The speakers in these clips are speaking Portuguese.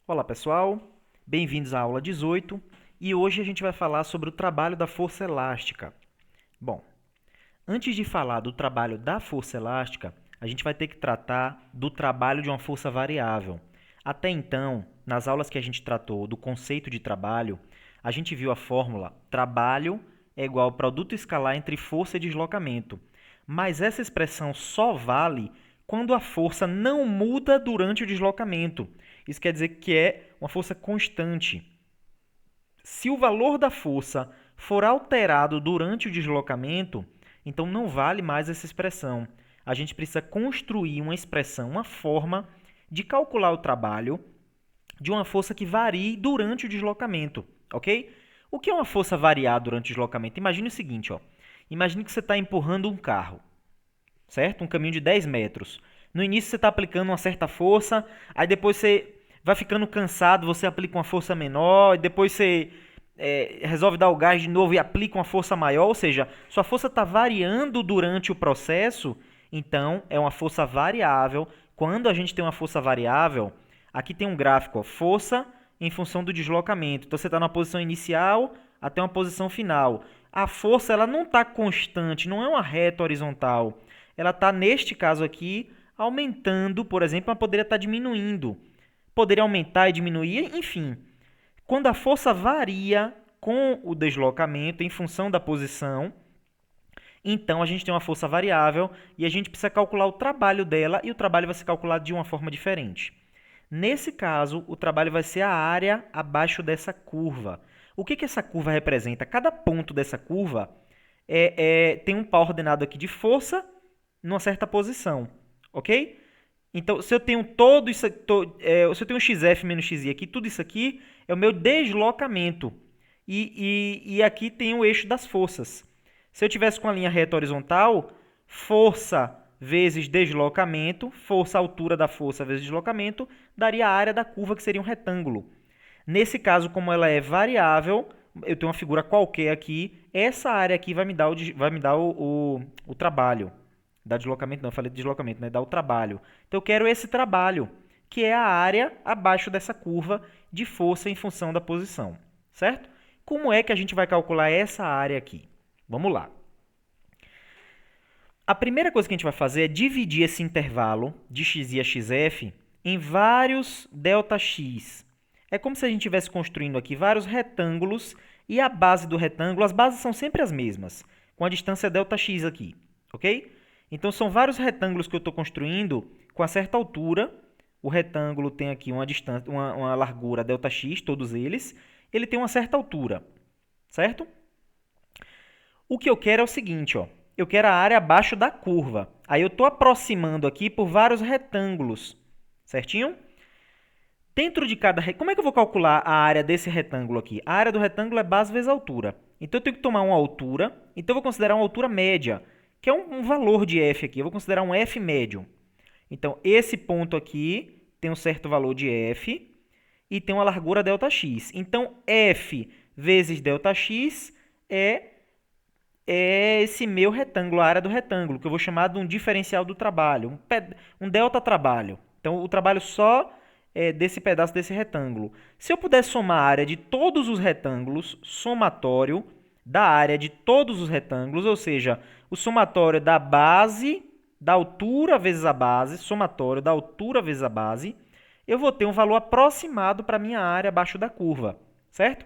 Olá pessoal, bem-vindos à aula 18 e hoje a gente vai falar sobre o trabalho da força elástica. Bom, antes de falar do trabalho da força elástica, a gente vai ter que tratar do trabalho de uma força variável. Até então, nas aulas que a gente tratou do conceito de trabalho, a gente viu a fórmula trabalho é igual ao produto escalar entre força e deslocamento. Mas essa expressão só vale quando a força não muda durante o deslocamento. Isso quer dizer que é uma força constante. Se o valor da força for alterado durante o deslocamento, então não vale mais essa expressão. A gente precisa construir uma expressão, uma forma de calcular o trabalho de uma força que varie durante o deslocamento, ok? O que é uma força variar durante o deslocamento? Imagine o seguinte, ó. Imagine que você está empurrando um carro, certo? Um caminho de 10 metros. No início você está aplicando uma certa força, aí depois você vai ficando cansado, você aplica uma força menor, e depois você resolve dar o gás de novo e aplica uma força maior, ou seja, sua força está variando durante o processo, então é uma força variável. Quando a gente tem uma força variável, aqui tem um gráfico, ó, força em função do deslocamento. Então você está na posição inicial até uma posição final. A força ela não está constante, não é uma reta horizontal. Ela está, neste caso aqui, aumentando, por exemplo, mas poderia estar diminuindo. Poderia aumentar e diminuir, enfim. Quando a força varia com o deslocamento em função da posição, então a gente tem uma força variável e a gente precisa calcular o trabalho dela e o trabalho vai ser calculado de uma forma diferente. Nesse caso, o trabalho vai ser a área abaixo dessa curva. O que essa curva representa? Cada ponto dessa curva tem um par ordenado aqui de força numa certa posição, ok? Então, se eu tenho todo isso, se eu tenho xf menos xi aqui, tudo isso aqui é o meu deslocamento. E aqui tem o eixo das forças. Se eu tivesse com a linha reta horizontal, força vezes deslocamento, força, altura da força vezes deslocamento, daria a área da curva, que seria um retângulo. Nesse caso, como ela é variável, eu tenho uma figura qualquer aqui, essa área aqui vai me dar o trabalho. Dá deslocamento não, eu falei de deslocamento, né? Dá o trabalho. Então eu quero esse trabalho, que é a área abaixo dessa curva de força em função da posição, certo? Como é que a gente vai calcular essa área aqui? Vamos lá. A primeira coisa que a gente vai fazer é dividir esse intervalo de xi a xf em vários ΔX. É como se a gente estivesse construindo aqui vários retângulos e a base do retângulo, as bases são sempre as mesmas, com a distância ΔX aqui, ok? Então são vários retângulos que eu estou construindo com uma certa altura. O retângulo tem aqui uma distância, uma largura ΔX, todos eles. Ele tem uma certa altura, certo? O que eu quero é o seguinte, ó. Eu quero a área abaixo da curva. Aí eu estou aproximando aqui por vários retângulos, certinho? Dentro de cada... Como é que eu vou calcular a área desse retângulo aqui? A área do retângulo é base vezes altura. Então eu tenho que tomar uma altura. Então eu vou considerar uma altura média, que é um valor de f aqui. Eu vou considerar um f médio. Então esse ponto aqui tem um certo valor de f e tem uma largura ΔX. Então f vezes ΔX é esse meu retângulo, a área do retângulo, que eu vou chamar de um diferencial do trabalho, um delta trabalho. Então, o trabalho só é desse pedaço desse retângulo. Se eu puder somar a área de todos os retângulos, somatório da área de todos os retângulos, ou seja, o somatório da base, da altura vezes a base, somatório da altura vezes a base, eu vou ter um valor aproximado para a minha área abaixo da curva, certo?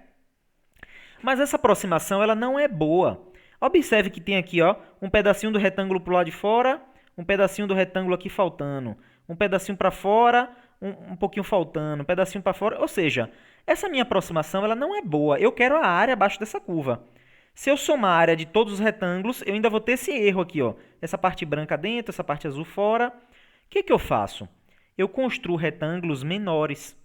Mas essa aproximação ela não é boa. Observe que tem aqui, ó, um pedacinho do retângulo para o lado de fora, um pedacinho do retângulo aqui faltando, um pedacinho para fora, um pouquinho faltando, um pedacinho para fora. Ou seja, essa minha aproximação ela não é boa. Eu quero a área abaixo dessa curva. Se eu somar a área de todos os retângulos, eu ainda vou ter esse erro aqui, ó. Essa parte branca dentro, essa parte azul fora. O que eu faço? Eu construo retângulos menores.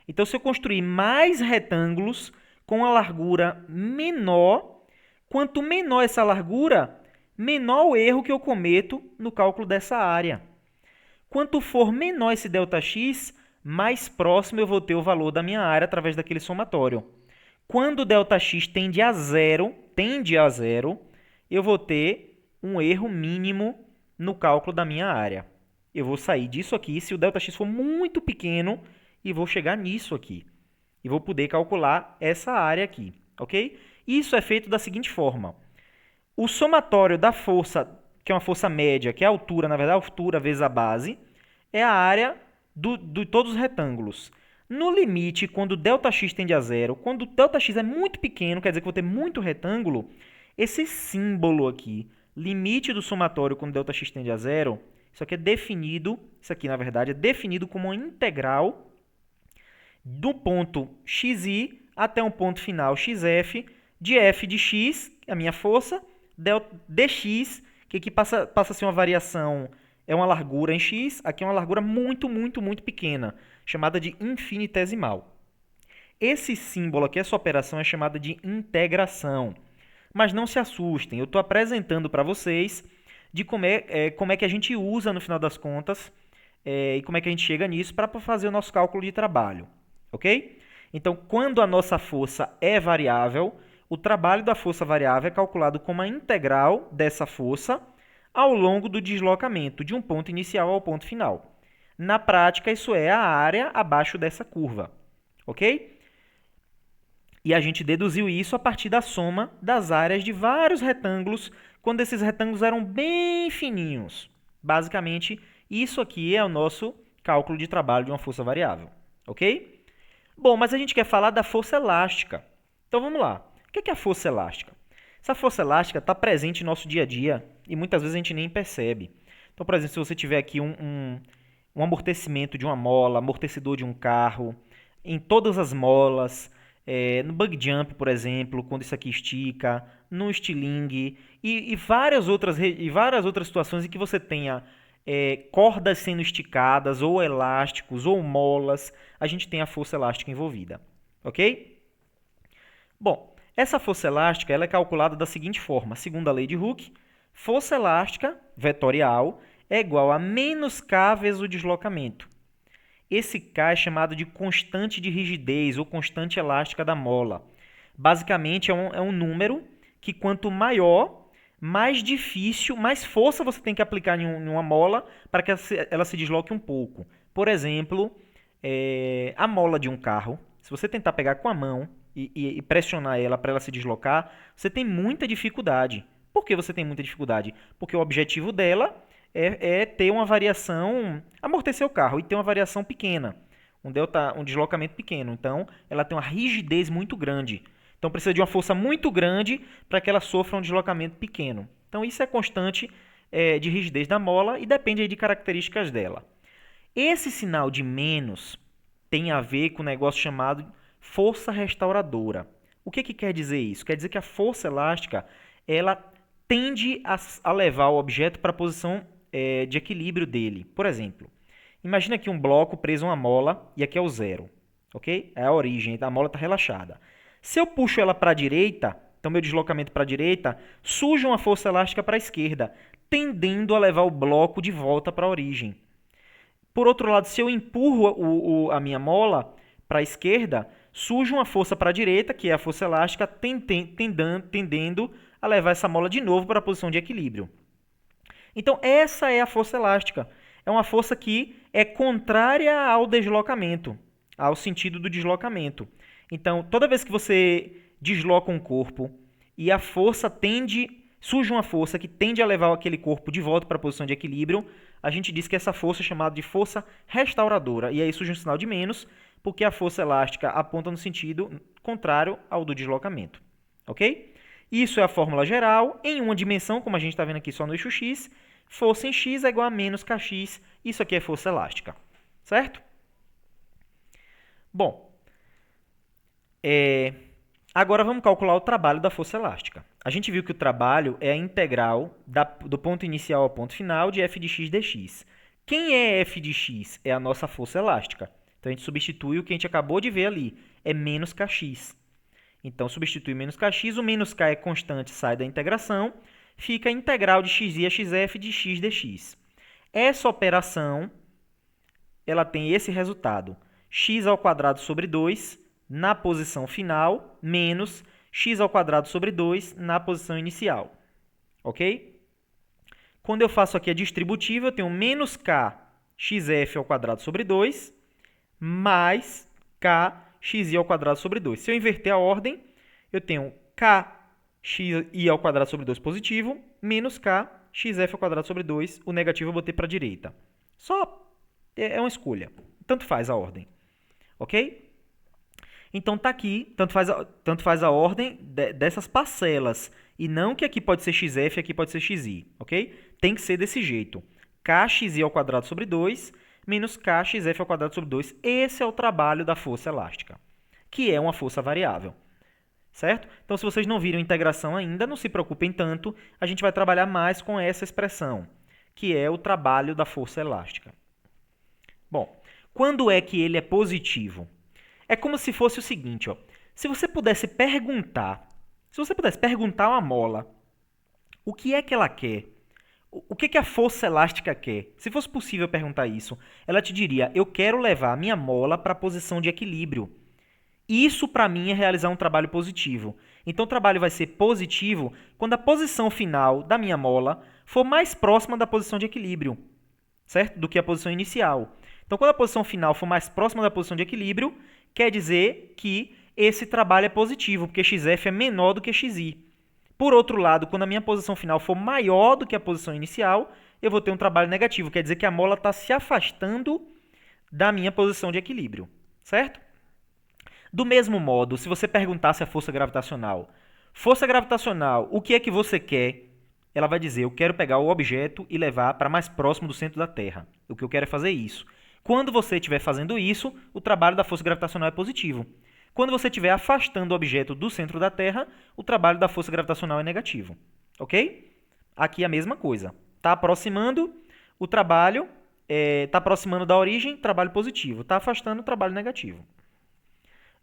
Então, se eu construir mais retângulos com a largura menor, quanto menor essa largura, menor o erro que eu cometo no cálculo dessa área. Quanto for menor esse ΔX, mais próximo eu vou ter o valor da minha área através daquele somatório. Quando o ΔX tende a zero, eu vou ter um erro mínimo no cálculo da minha área. Eu vou sair disso aqui, se o ΔX for muito pequeno, e vou chegar nisso aqui. E vou poder calcular essa área aqui, ok? Isso é feito da seguinte forma. O somatório da força, que é uma força média, que é a altura, na verdade, a altura vezes a base, é a área de todos os retângulos. No limite, quando ΔX tende a zero, quando ΔX é muito pequeno, quer dizer que vou ter muito retângulo, esse símbolo aqui, limite do somatório quando ΔX tende a zero, isso aqui é definido, isso aqui na verdade é definido como uma integral do ponto xi até um ponto final xf, de f de x, a minha força, dx, que aqui passa a ser uma variação, é uma largura em x, aqui é uma largura muito, muito, muito pequena, chamada de infinitesimal. Esse símbolo aqui, essa operação é chamada de integração. Mas não se assustem, eu estou apresentando para vocês de como é que a gente usa no final das contas e como é que a gente chega nisso para fazer o nosso cálculo de trabalho, ok? Então, quando a nossa força é variável, o trabalho da força variável é calculado como a integral dessa força ao longo do deslocamento de um ponto inicial ao ponto final. Na prática, isso é a área abaixo dessa curva, ok? E a gente deduziu isso a partir da soma das áreas de vários retângulos, quando esses retângulos eram bem fininhos. Basicamente, isso aqui é o nosso cálculo de trabalho de uma força variável, ok? Bom, mas a gente quer falar da força elástica. Então vamos lá. O que é a força elástica? Essa força elástica está presente no nosso dia a dia e muitas vezes a gente nem percebe. Então, por exemplo, se você tiver aqui um amortecimento de uma mola, amortecedor de um carro, em todas as molas, no bug jump, por exemplo, quando isso aqui estica, no estilingue e várias outras situações em que você tenha cordas sendo esticadas, ou elásticos, ou molas, a gente tem a força elástica envolvida, ok? Bom, essa força elástica ela é calculada da seguinte forma, segundo a lei de Hooke, força elástica vetorial é igual a menos K vezes o deslocamento. Esse K é chamado de constante de rigidez ou constante elástica da mola. Basicamente, é um número que quanto maior, mais difícil, mais força você tem que aplicar em uma mola para que ela se desloque um pouco. Por exemplo, a mola de um carro, se você tentar pegar com a mão e pressionar ela para ela se deslocar, você tem muita dificuldade. Por que você tem muita dificuldade? Porque o objetivo dela é ter uma variação, amortecer o carro e ter uma variação pequena, um deslocamento pequeno. Então, ela tem uma rigidez muito grande. Então, precisa de uma força muito grande para que ela sofra um deslocamento pequeno. Então, isso é constante de rigidez da mola e depende aí de características dela. Esse sinal de menos tem a ver com um negócio chamado força restauradora. O que quer dizer isso? Quer dizer que a força elástica ela tende a levar o objeto para a posição de equilíbrio dele. Por exemplo, imagina aqui um bloco preso a uma mola e aqui é o zero, ok? É a origem, a mola está relaxada. Se eu puxo ela para a direita, então meu deslocamento para a direita, surge uma força elástica para a esquerda, tendendo a levar o bloco de volta para a origem. Por outro lado, se eu empurro a minha mola para a esquerda, surge uma força para a direita, que é a força elástica, tendendo a levar essa mola de novo para a posição de equilíbrio. Então, essa é a força elástica. É uma força que é contrária ao deslocamento, ao sentido do deslocamento. Então, toda vez que você desloca um corpo e a força surge uma força que tende a levar aquele corpo de volta para a posição de equilíbrio, a gente diz que essa força é chamada de força restauradora. E aí surge um sinal de menos, porque a força elástica aponta no sentido contrário ao do deslocamento. Ok? Isso é a fórmula geral. Em uma dimensão, como a gente está vendo aqui só no eixo x, força em x é igual a menos kx. Isso aqui é força elástica. Certo? Bom, agora vamos calcular o trabalho da força elástica. A gente viu que o trabalho é a integral do ponto inicial ao ponto final de f de x dx. Quem é f de x? É a nossa força elástica. Então, a gente substitui o que a gente acabou de ver ali. É menos kx. Então, substitui menos kx. O menos k é constante, sai da integração. Fica a integral de xi a xf de x dx. Essa operação ela tem esse resultado. X ao quadrado sobre 2 na posição final, menos x ao quadrado sobre 2 na posição inicial. Ok? Quando eu faço aqui a distributiva, eu tenho menos k xf ao quadrado sobre 2, mais kxi ao quadrado sobre 2. Se eu inverter a ordem, eu tenho kxi ao quadrado sobre 2 positivo, menos kxf ao quadrado sobre 2, o negativo eu botei para a direita. Só é uma escolha. Tanto faz a ordem. Ok? Então tá aqui, tanto faz a ordem dessas parcelas. E não que aqui pode ser xf e aqui pode ser xi. Ok? Tem que ser desse jeito. Kxi ao quadrado sobre 2 menos kxf ao quadrado sobre 2. Esse é o trabalho da força elástica, que é uma força variável. Certo? Então, se vocês não viram integração ainda, não se preocupem tanto. A gente vai trabalhar mais com essa expressão, que é o trabalho da força elástica. Bom, quando é que ele é positivo? É como se fosse o seguinte, ó. Se você pudesse perguntar a uma mola o que é que ela quer, o que a força elástica quer, se fosse possível perguntar isso, ela te diria, eu quero levar a minha mola para a posição de equilíbrio. Isso, para mim, é realizar um trabalho positivo. Então, o trabalho vai ser positivo quando a posição final da minha mola for mais próxima da posição de equilíbrio, certo? Do que a posição inicial. Então, quando a posição final for mais próxima da posição de equilíbrio, quer dizer que esse trabalho é positivo, porque xf é menor do que xi. Por outro lado, quando a minha posição final for maior do que a posição inicial, eu vou ter um trabalho negativo, quer dizer que a mola está se afastando da minha posição de equilíbrio, certo? Do mesmo modo, se você perguntasse a força gravitacional, o que é que você quer? Ela vai dizer, eu quero pegar o objeto e levar para mais próximo do centro da Terra. O que eu quero é fazer isso. Quando você estiver fazendo isso, o trabalho da força gravitacional é positivo. Quando você estiver afastando o objeto do centro da Terra, o trabalho da força gravitacional é negativo. Ok? Aqui a mesma coisa. Está aproximando, o trabalho está aproximando da origem, trabalho positivo. Está afastando, trabalho negativo.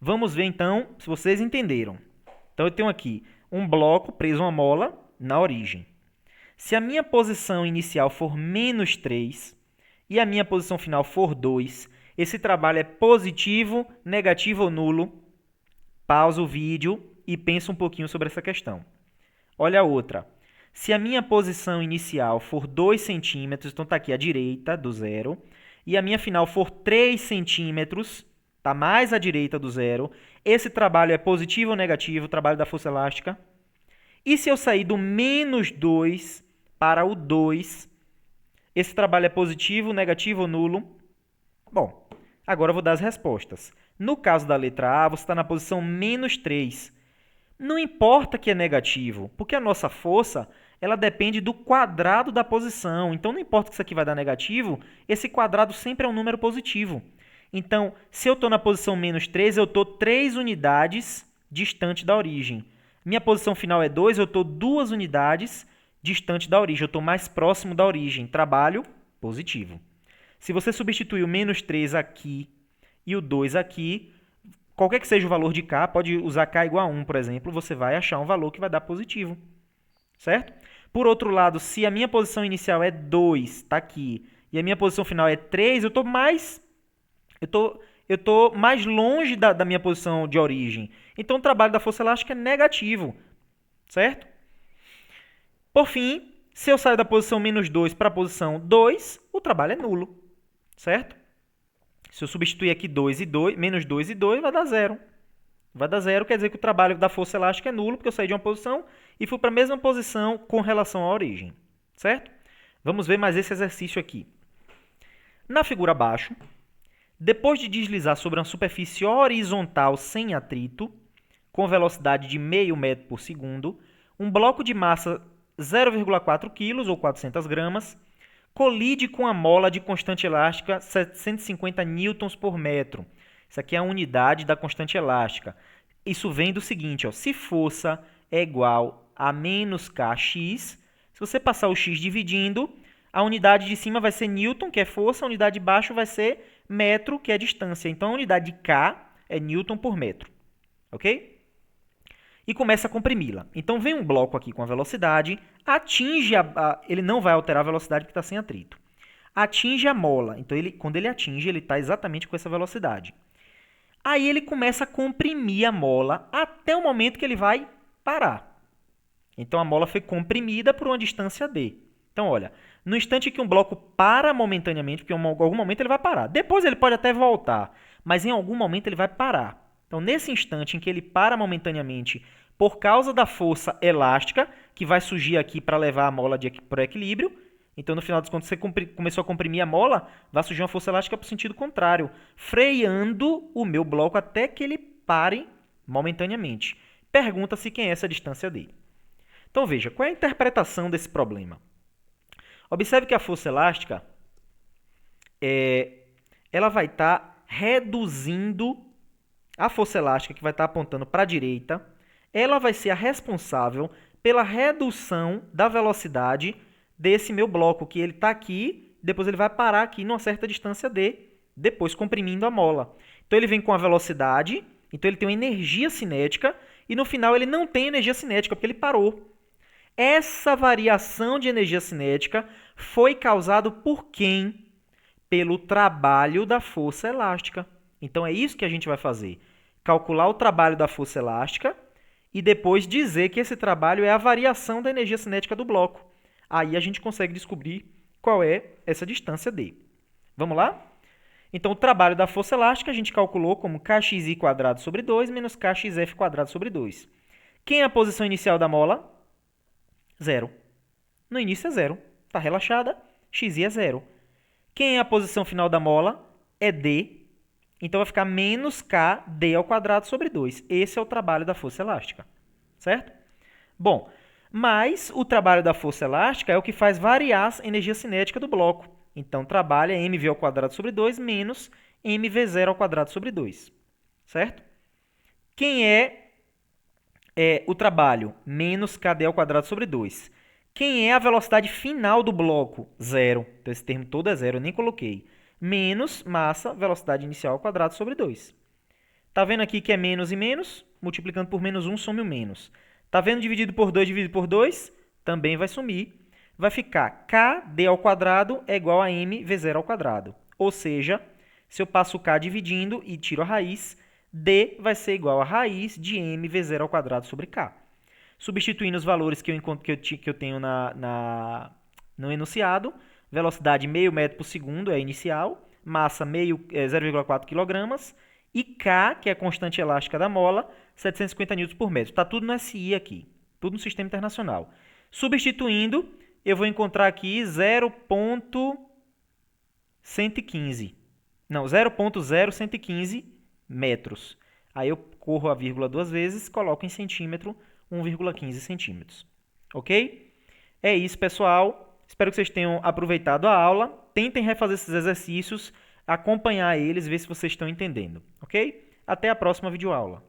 Vamos ver então se vocês entenderam. Então eu tenho aqui um bloco preso a uma mola na origem. Se a minha posição inicial for menos 3 e a minha posição final for 2, esse trabalho é positivo, negativo ou nulo? Pausa o vídeo e pensa um pouquinho sobre essa questão. Olha a outra. Se a minha posição inicial for 2 centímetros, então está aqui à direita do zero, e a minha final for 3 centímetros, está mais à direita do zero, esse trabalho é positivo ou negativo, o trabalho da força elástica? E se eu sair do menos 2 para o 2, esse trabalho é positivo, negativo ou nulo? Bom, agora eu vou dar as respostas. No caso da letra A, você está na posição menos 3. Não importa que é negativo, porque a nossa força ela depende do quadrado da posição. Então, não importa que isso aqui vai dar negativo, esse quadrado sempre é um número positivo. Então, se eu estou na posição menos 3, eu estou 3 unidades distante da origem. Minha posição final é 2, eu estou 2 unidades distante da origem. Eu estou mais próximo da origem. Trabalho positivo. Se você substituir o menos 3 aqui e o 2 aqui, qualquer que seja o valor de k, pode usar k igual a 1, por exemplo, você vai achar um valor que vai dar positivo. Certo? Por outro lado, se a minha posição inicial é 2, está aqui, e a minha posição final é 3, eu estou mais longe da minha posição de origem. Então, o trabalho da força elástica é negativo. Certo? Por fim, se eu saio da posição menos 2 para a posição 2, o trabalho é nulo. Certo? Se eu substituir aqui 2 e 2, menos 2 e 2, vai dar 0. Vai dar 0, quer dizer que o trabalho da força elástica é nulo, porque eu saí de uma posição e fui para a mesma posição com relação à origem. Certo? Vamos ver mais esse exercício aqui. Na figura abaixo, depois de deslizar sobre uma superfície horizontal sem atrito, com velocidade de meio metro por segundo, um bloco de massa 0,4 kg ou 400 gramas colide com a mola de constante elástica 750 newtons por metro. Isso aqui é a unidade da constante elástica. Isso vem do seguinte, ó, se força é igual a menos kx, se você passar o x dividindo, a unidade de cima vai ser newton, que é força, a unidade de baixo vai ser metro, que é distância. Então, a unidade de k é newton por metro. Ok? E começa a comprimi-la. Então, vem um bloco aqui com a velocidade, ele não vai alterar a velocidade porque está sem atrito. Atinge a mola. Então, quando ele atinge, ele está exatamente com essa velocidade. Aí, ele começa a comprimir a mola até o momento que ele vai parar. Então, a mola foi comprimida por uma distância d. Então, olha, no instante que um bloco para momentaneamente, porque em algum momento ele vai parar. Depois ele pode até voltar. mas em algum momento ele vai parar. Então, nesse instante em que ele para momentaneamente por causa da força elástica, que vai surgir aqui para levar a mola para o equilíbrio, então, no final dos contos, você começou a comprimir a mola, vai surgir uma força elástica para o sentido contrário, freando o meu bloco até que ele pare momentaneamente. Pergunta-se quem é essa distância d. Então, veja, qual é a interpretação desse problema? Observe que a força elástica ela vai estar reduzindo a força elástica, que vai estar apontando para a direita, ela vai ser a responsável pela redução da velocidade desse meu bloco, que ele está aqui, depois ele vai parar aqui numa certa distância d, depois comprimindo a mola. Então ele vem com a velocidade, então ele tem uma energia cinética, e no final ele não tem energia cinética, porque ele parou. Essa variação de energia cinética foi causada por quem? Pelo trabalho da força elástica. Então é isso que a gente vai fazer. Calcular o trabalho da força elástica e depois dizer que esse trabalho é a variação da energia cinética do bloco. Aí a gente consegue descobrir qual é essa distância d. Vamos lá? Então, o trabalho da força elástica a gente calculou como kxi² sobre 2 menos kxf² sobre 2. Quem é a posição inicial da mola? 0. No início é 0. Está relaxada, xi é 0. Quem é a posição final da mola? É d. Então, vai ficar menos kd² sobre 2. Esse é o trabalho da força elástica. Certo? Bom, mas o trabalho da força elástica é o que faz variar a energia cinética do bloco. Então, o trabalho é mv² sobre 2 menos mv0² sobre 2. Certo? Quem é o trabalho? Menos kd² sobre 2. Quem é a velocidade final do bloco? 0. Então, esse termo todo é 0, eu nem coloquei. Menos massa, velocidade inicial ao quadrado sobre 2. Está vendo aqui que é menos e menos? Multiplicando por menos 1, some o menos. Está vendo dividido por 2, dividido por 2? Também vai sumir. Vai ficar kd² é igual a mv0². Ou seja, se eu passo o k dividindo e tiro a raiz, d vai ser igual a raiz de mv0² sobre k. Substituindo os valores que eu tenho no enunciado, velocidade meio metro por segundo é a inicial, massa 0,4 kg, e K, que é a constante elástica da mola, 750 N por metro. Está tudo no SI aqui, tudo no sistema internacional. Substituindo, eu vou encontrar aqui 0,0115 metros. Aí eu corro a vírgula duas vezes, coloco em centímetro, 1,15 centímetros. Ok? É isso, pessoal. Espero que vocês tenham aproveitado a aula. Tentem refazer esses exercícios, acompanhar eles, ver se vocês estão entendendo. Ok? Até a próxima videoaula.